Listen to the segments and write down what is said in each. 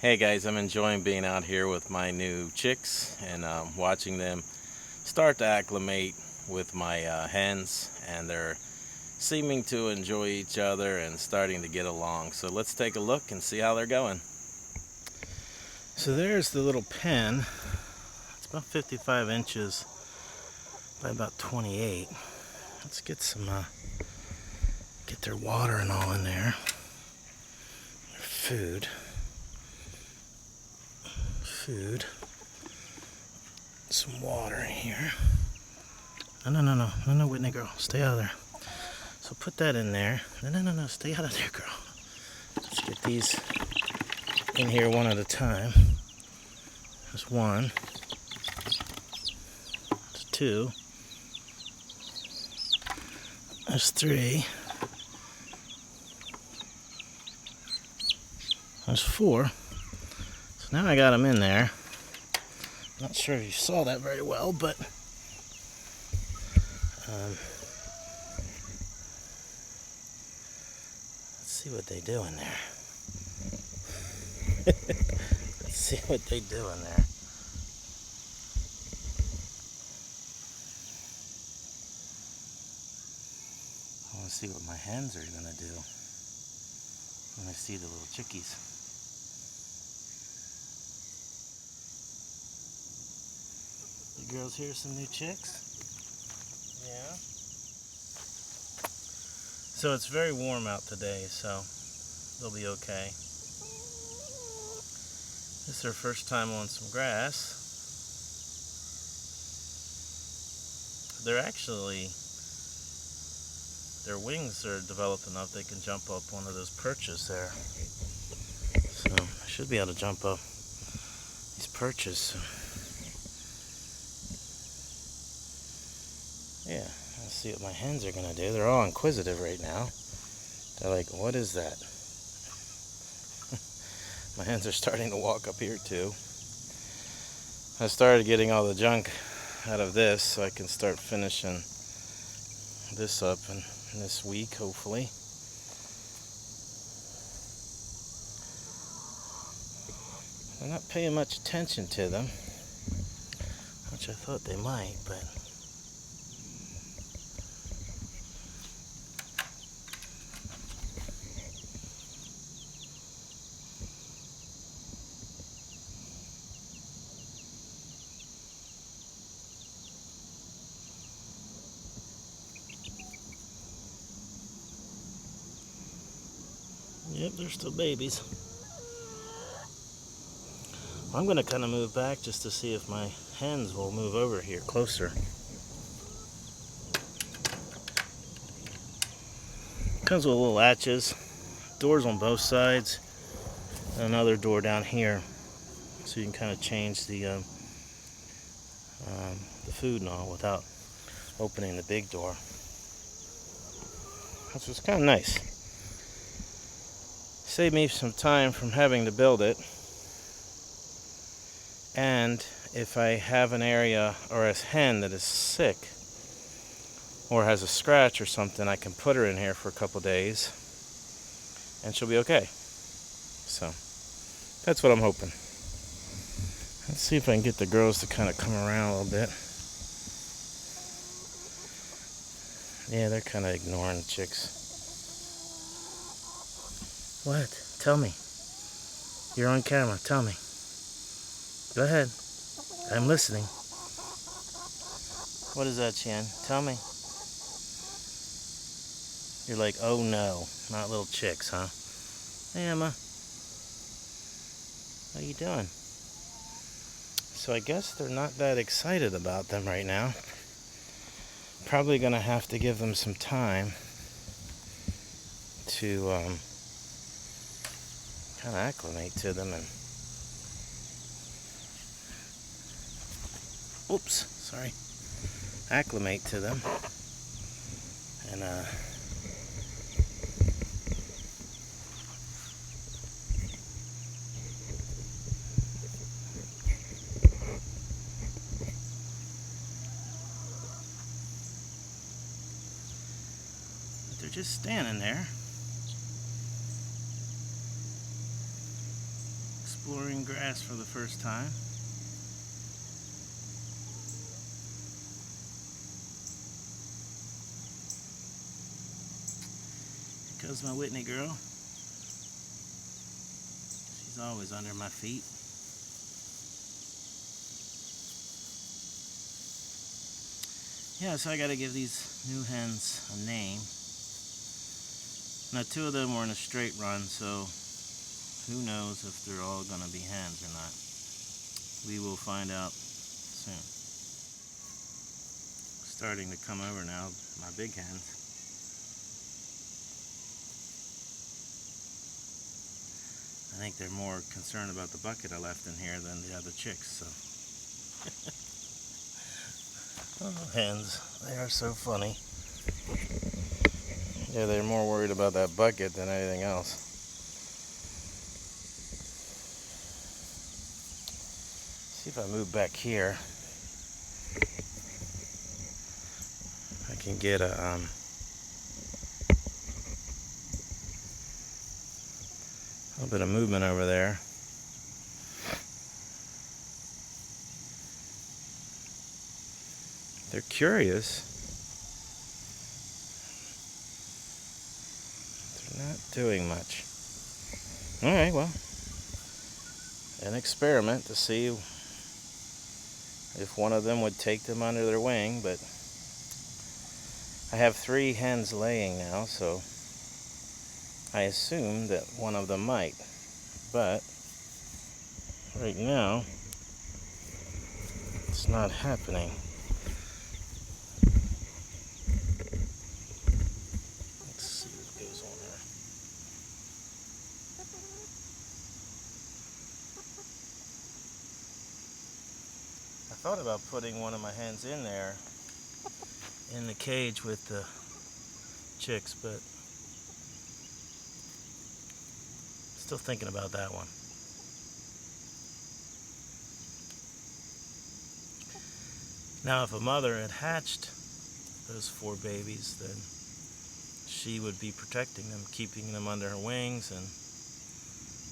Hey guys, I'm enjoying being out here with my new chicks and watching them start to acclimate with my hens, and they're seeming to enjoy each other and starting to get along. So let's take a look and see how they're going. So there's the little pen. It's about 55 inches by about 28. Let's get some get their water and all in there. Their food, some water in here. No, Whitney girl, stay out of there. So put that in there. No, stay out of there, girl. Let's get these in here one at a time. There's one. There's two. There's three. There's four. So now I got them in there. Not sure if you saw that very well, but let's see what they do in there. Let's see what they do in there. I want to see what my hens are going to do when I see the little chickies. You girls hear some new chicks? Yeah. So it's very warm out today, so they'll be okay. This is their first time on some grass. They're actually, their wings are developed enough they can jump up one of those perches there. So I should be able to jump up these perches. Yeah, let's see what my hens are going to do. They're all inquisitive right now. They're like, what is that? My hens are starting to walk up here too. I started getting all the junk out of this so I can start finishing this up in this week, hopefully. I'm not paying much attention to them, which I thought they might, but yep, they're still babies. I'm going to kind of move back just to see if my hens will move over here closer. Comes with little latches, doors on both sides, and another door down here, so you can kind of change the food and all without opening the big door. Which was kind of nice. Saved me some time from having to build it. And if I have an area or a hen that is sick or has a scratch or something, I can put her in here for a couple days and she'll be okay. So that's what I'm hoping. Let's see if I can get the girls to kind of come around a little bit. Yeah, they're kind of ignoring the chicks. What? Tell me. You're on camera. Tell me. Go ahead. I'm listening. What is that, Chan? Tell me. You're like, oh no, not little chicks, huh? Hey, Emma. What are you doing? So I guess they're not that excited about them right now. Probably gonna have to give them some time to kind of acclimate to them and acclimate to them and they're just standing there exploring grass for the first time. Here goes my Whitney girl. She's always under my feet. Yeah, so I gotta give these new hens a name. Now, 2 of them were in a straight run, so who knows if they're all gonna be hens or not. We will find out soon. Starting to come over now, my big hens. I think they're more concerned about the bucket I left in here than the other chicks, so. Oh, hens, they are so funny. Yeah, they're more worried about that bucket than anything else. See if I move back here, I can get a little bit of movement over there. They're curious. They're not doing much. Alright, well, an experiment to see if one of them would take them under their wing, but I have 3 hens laying now, so I assume that one of them might. But right now, it's not happening. I thought about putting one of my hens in there in the cage with the chicks, but still thinking about that one. Now, if a mother had hatched those 4 babies, then she would be protecting them, keeping them under her wings and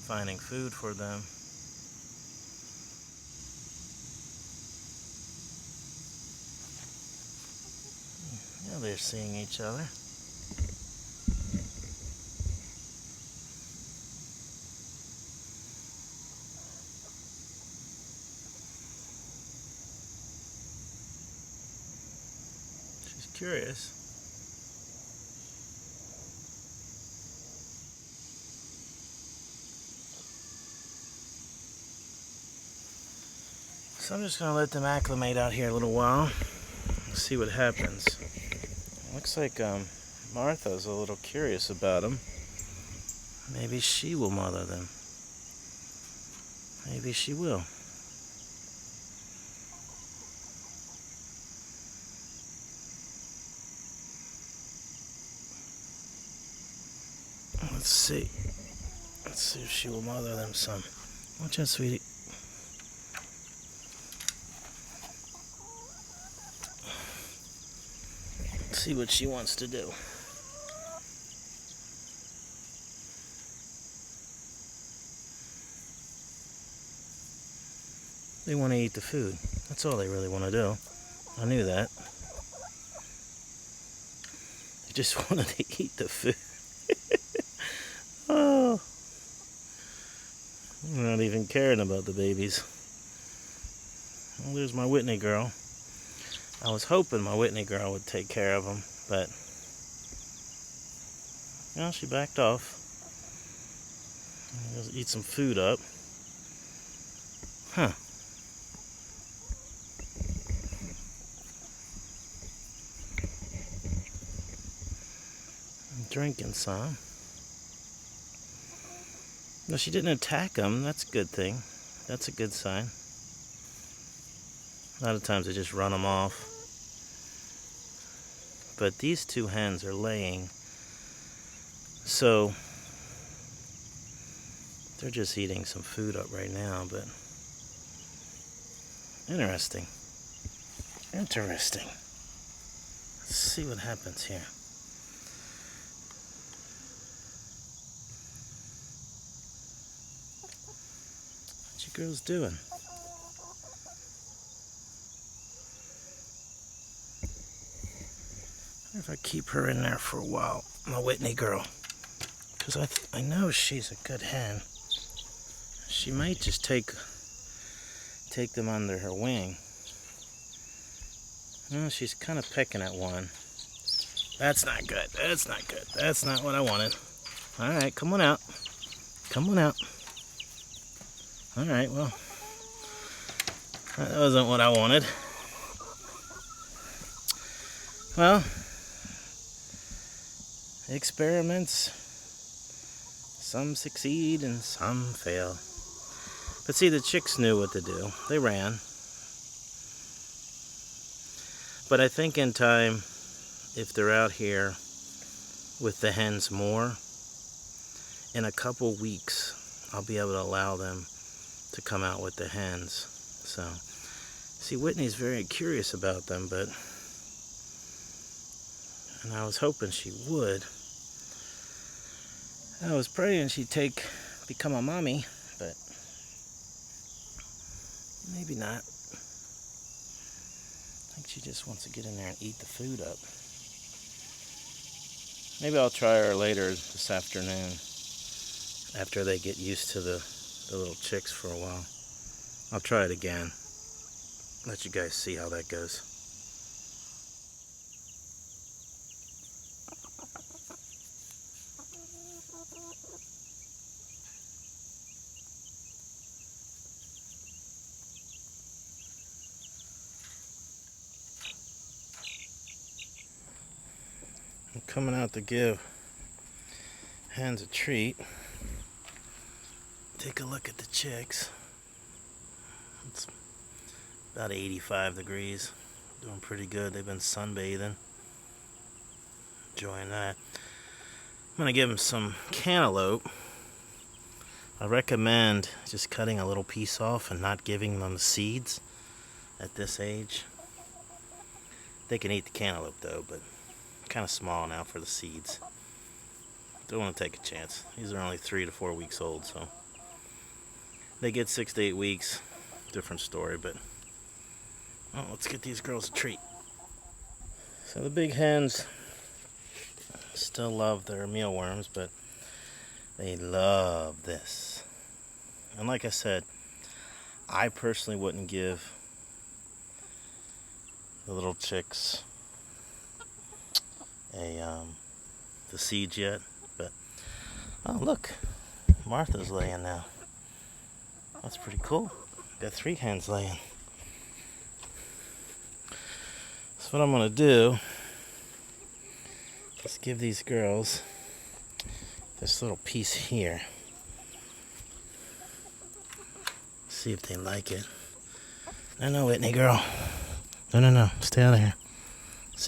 finding food for them. Now they're seeing each other. She's curious. So I'm just going to let them acclimate out here a little while. See what happens. Looks like Martha's a little curious about them. Maybe she will mother them. Maybe she will. Let's see. Let's see if she will mother them some. Watch out, sweetie. See what she wants to do. They want to eat the food. That's all they really want to do. I knew that. They just wanted to eat the food. Oh. I'm not even caring about the babies. Well, there's my Whitney girl. I was hoping my Whitney girl would take care of them, but well, she backed off. Let's eat some food up. Huh. I'm drinking some. No, she didn't attack them. That's a good thing. That's a good sign. A lot of times they just run them off. But these 2 hens are laying, so they're just eating some food up right now, but interesting. Interesting. Let's see what happens here. What you girls doing? I wonder if I keep her in there for a while, my Whitney girl, because I know she's a good hen. She might just take them under her wing. Well, she's kind of pecking at one. That's not good. That's not good. That's not what I wanted. All right, come on out. Come on out. All right, well, that wasn't what I wanted. Well, experiments, some succeed and some fail. But see, the chicks knew what to do. They ran. But I think in time, if they're out here with the hens more, in a couple weeks, I'll be able to allow them to come out with the hens. So, see, Whitney's very curious about them, and I was hoping she would. I was praying she'd become a mommy, but maybe not. I think she just wants to get in there and eat the food up. Maybe I'll try her later this afternoon, after they get used to the little chicks for a while. I'll try it again. Let you guys see how that goes. I'm coming out to give Hens a treat. Take a look at the chicks. It's about 85 degrees. Doing pretty good. They've been sunbathing. Enjoying that. I'm going to give them some cantaloupe. I recommend just cutting a little piece off and not giving them the seeds at this age. They can eat the cantaloupe though, but kind of small now for the seeds. Don't want to take a chance. These are only 3 to 4 weeks old, so they get 6 to 8 weeks. Different story, but well, let's get these girls a treat. So the big hens still love their mealworms, but they love this. And like I said, I personally wouldn't give the little chicks the seeds yet, but oh look, Martha's laying now. That's pretty cool. Got 3 hens laying. So what I'm gonna do is give these girls this little piece here. See if they like it. No, Whitney girl. No, stay out of here.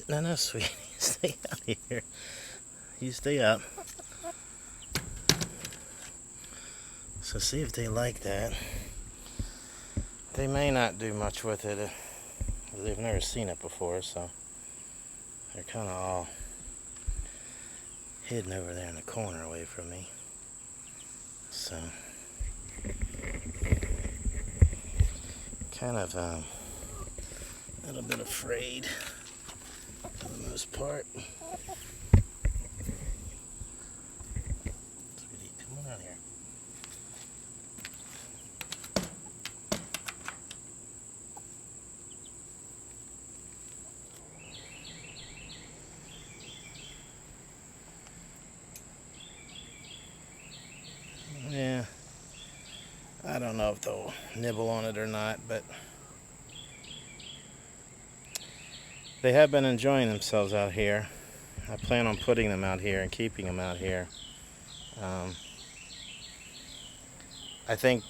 No, sweetie, stay out of here. You stay up. So see if they like that. They may not do much with it. They've never seen it before, so they're kind of all hidden over there in the corner away from me. So kind of a little bit afraid for the most part. Sweetie, come on out here. Yeah, I don't know if they'll nibble on it or not, but they have been enjoying themselves out here. I plan on putting them out here and keeping them out here. I think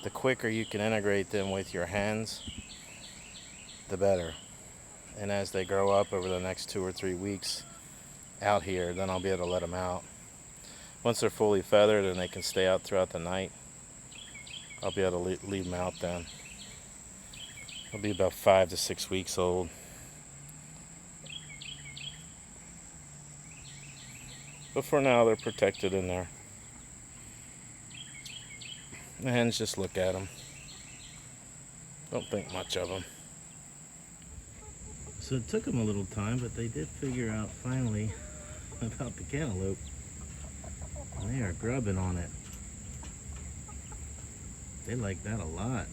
the quicker you can integrate them with your hens, the better. And as they grow up over the next 2 or 3 weeks out here, then I'll be able to let them out. Once they're fully feathered and they can stay out throughout the night, I'll be able to leave them out then. They'll be about 5 to 6 weeks old. But for now, they're protected in there. The hens just look at them. Don't think much of them. So it took them a little time, but they did figure out finally about the cantaloupe. And they are grubbing on it. They like that a lot.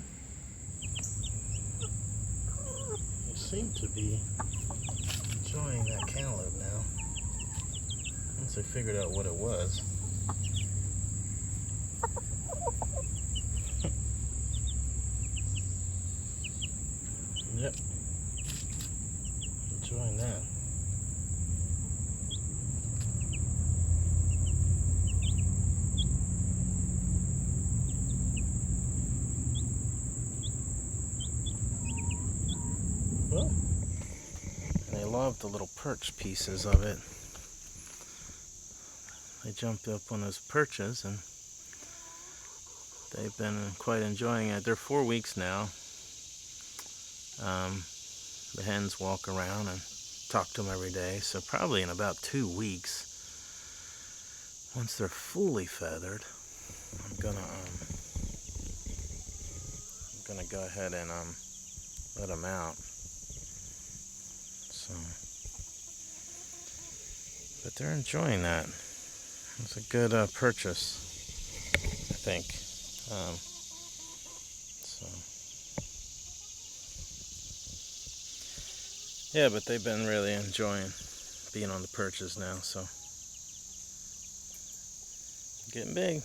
They seem to be enjoying that cantaloupe now. Once they figured out what it was. Yep. Enjoying that. Well, and they love the little perch pieces of it. They jumped up on those perches and they've been quite enjoying it. They're 4 weeks now. The hens walk around and talk to them every day, so probably in about 2 weeks, once they're fully feathered, I'm gonna go ahead and let them out. So, but they're enjoying that. It's a good purchase, I think. So, yeah, but they've been really enjoying being on the perches now. So, getting big.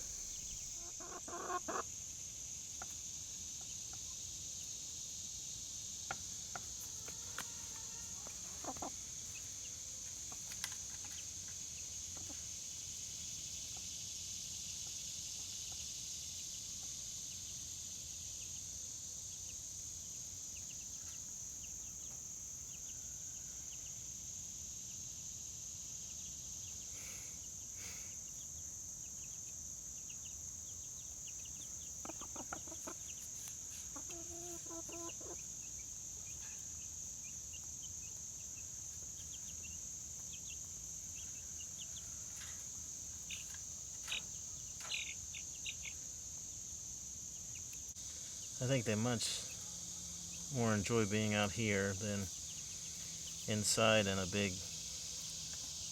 I think they much more enjoy being out here than inside in a big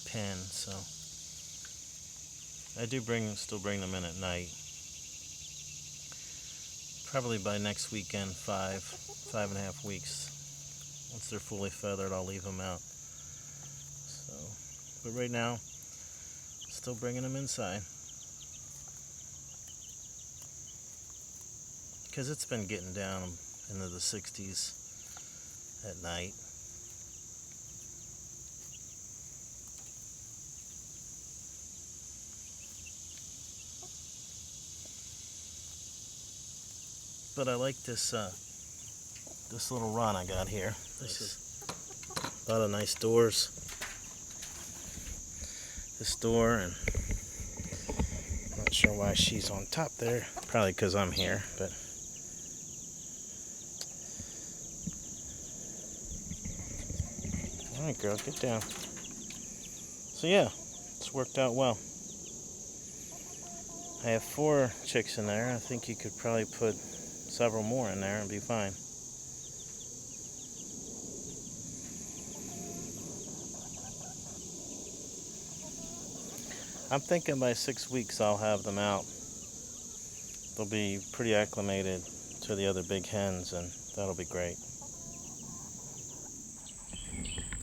pen. So I do still bring them in at night. Probably by next weekend, 5.5 weeks. Once they're fully feathered, I'll leave them out. So, but right now, still bringing them inside. Because it's been getting down into the 60s at night. But I like this little run I got here. This is a lot of nice doors. This door, and I'm not sure why she's on top there. Probably because I'm here, but. Alright, girl, get down. So yeah, it's worked out well. I have 4 chicks in there. I think you could probably put several more in there and be fine. I'm thinking by 6 weeks I'll have them out. They'll be pretty acclimated to the other big hens, and that'll be great.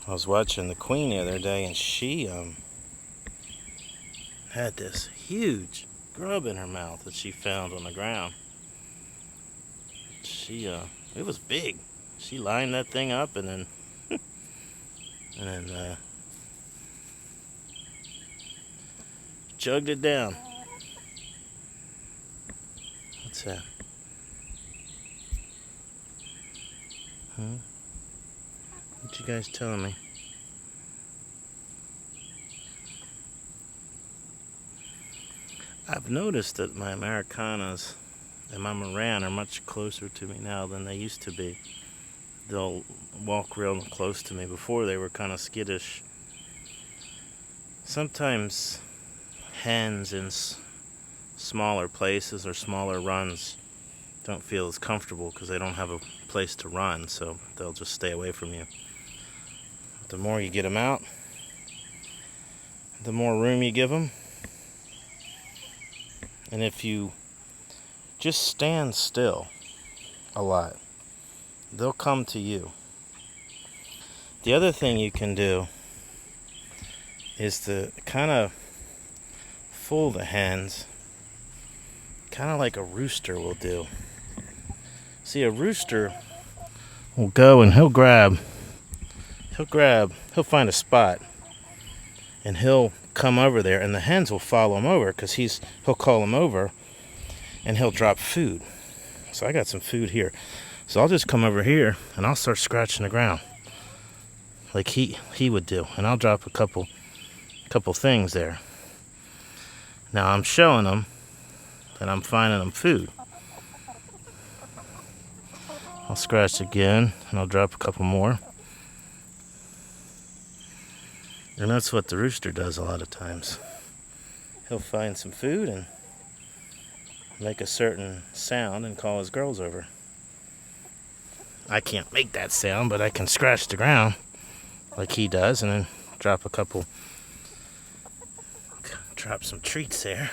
I was watching the queen the other day, and she had this huge grub in her mouth that she found on the ground. It was big. She lined that thing up and then chugged it down. What's that? Huh? What you guys telling me? I've noticed that my Americanas and my Moran are much closer to me now than they used to be. They'll walk real close to me. Before they were kind of skittish. Sometimes hens in smaller places or smaller runs don't feel as comfortable because they don't have a place to run, so they'll just stay away from you. The more you get them out, the more room you give them. And if you just stand still a lot, they'll come to you. The other thing you can do is to kind of fool the hens, kind of like a rooster will do. See, a rooster will go and he'll find a spot and he'll come over there, and the hens will follow him over because he'll call them over and he'll drop food. So I got some food here. So I'll just come over here and I'll start scratching the ground like he would do, and I'll drop a couple things there. Now I'm showing them that I'm finding them food. I'll scratch again and I'll drop a couple more. And that's what the rooster does a lot of times. He'll find some food and make a certain sound and call his girls over. I can't make that sound, but I can scratch the ground like he does and then drop some treats there.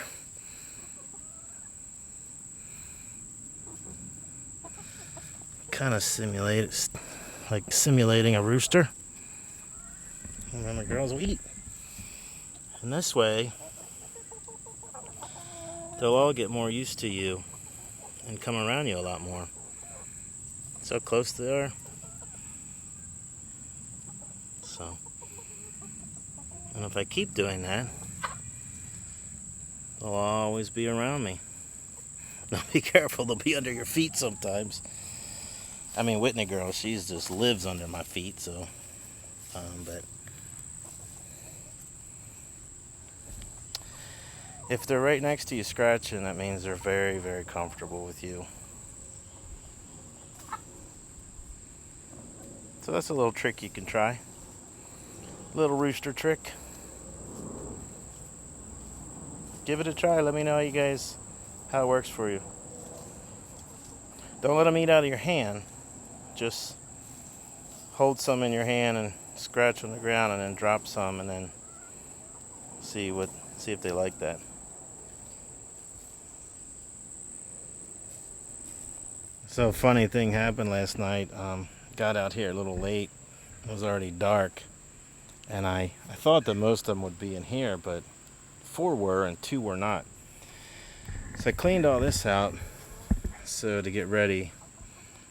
Kind of simulating a rooster. And then the girls will eat. And this way, they'll all get more used to you and come around you a lot more. So close they are. So, and if I keep doing that, they'll always be around me. Now be careful, they'll be under your feet sometimes. I mean, Whitney girl, she just lives under my feet, so, but if they're right next to you scratching, that means they're very, very comfortable with you. So that's a little trick you can try. Little rooster trick. Give it a try. Let me know how it works for you. Don't let them eat out of your hand. Just hold some in your hand and scratch on the ground, and then drop some, and then see if they like that. So funny thing happened last night. Got out here a little late. It was already dark, and I thought that most of them would be in here, but 4 were and 2 were not. So I cleaned all this out to get ready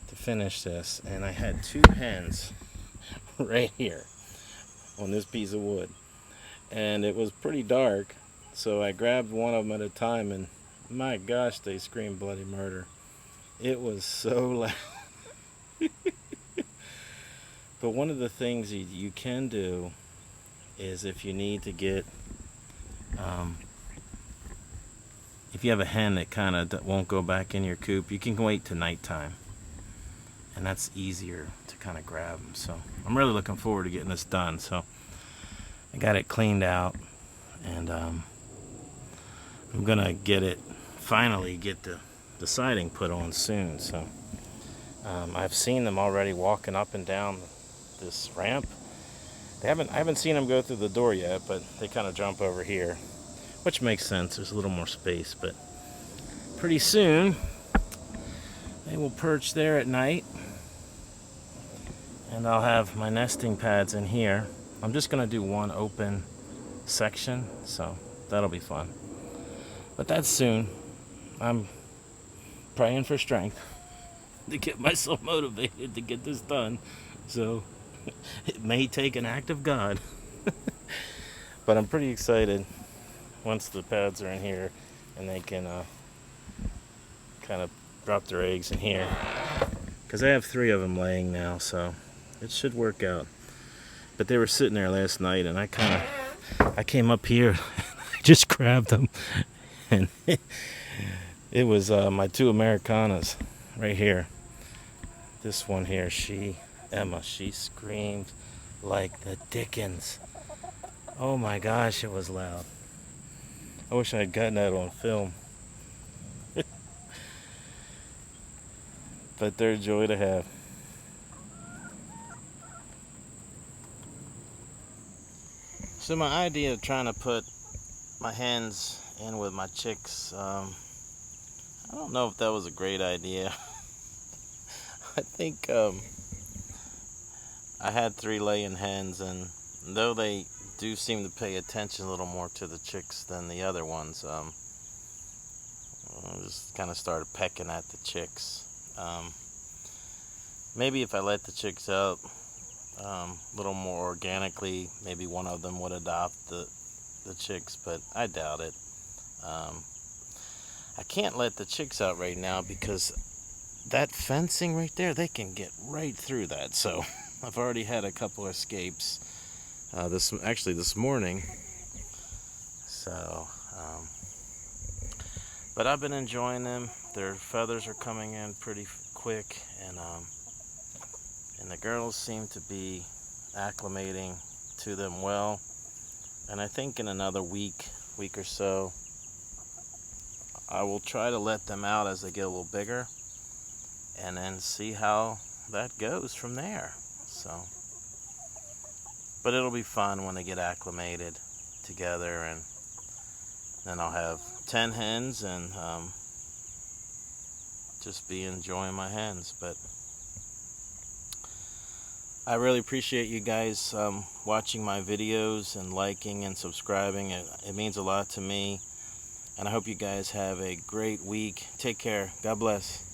to finish this, and I had 2 hens right here on this piece of wood, and it was pretty dark, so I grabbed one of them at a time, and my gosh, they screamed bloody murder. It was so loud. But one of the things you can do is, if you need to get if you have a hen that kind of won't go back in your coop, you can wait till nighttime, and that's easier to kind of grab them. So I'm really looking forward to getting this done. So I got it cleaned out, and I'm gonna finally get the siding put on soon. So I've seen them already walking up and down this ramp. I haven't seen them go through the door yet, but they kind of jump over here, which makes sense. There's a little more space, but pretty soon they will perch there at night, and I'll have my nesting pads in here. I'm just gonna do one open section, so that'll be fun. But that's soon. I'm praying for strength to get myself motivated to get this done. So it may take an act of God. But I'm pretty excited once the pads are in here and they can kind of drop their eggs in here, because I have 3 of them laying now, so it should work out. But they were sitting there last night, and I came up here, I just grabbed them, and it was my 2 Americanas right here. This one here, Emma, she screamed like the dickens. Oh my gosh, it was loud. I wish I had gotten that on film. but they're a joy to have. So my idea of trying to put my hens in with my chicks, I don't know if that was a great idea. I think I had 3 laying hens, and though they do seem to pay attention a little more to the chicks than the other ones, I just kind of started pecking at the chicks. Maybe if I let the chicks out a little more organically, maybe one of them would adopt the chicks, but I doubt it. I can't let the chicks out right now because that fencing right there, they can get right through that. So I've already had a couple escapes this morning. So, but I've been enjoying them. Their feathers are coming in pretty quick, and the girls seem to be acclimating to them well. And I think in another week or so, I will try to let them out as they get a little bigger, and then see how that goes from there. So, but it'll be fun when they get acclimated together, and then I'll have 10 hens and just be enjoying my hens. But I really appreciate you guys watching my videos and liking and subscribing. It means a lot to me, and I hope you guys have a great week. Take care. God bless.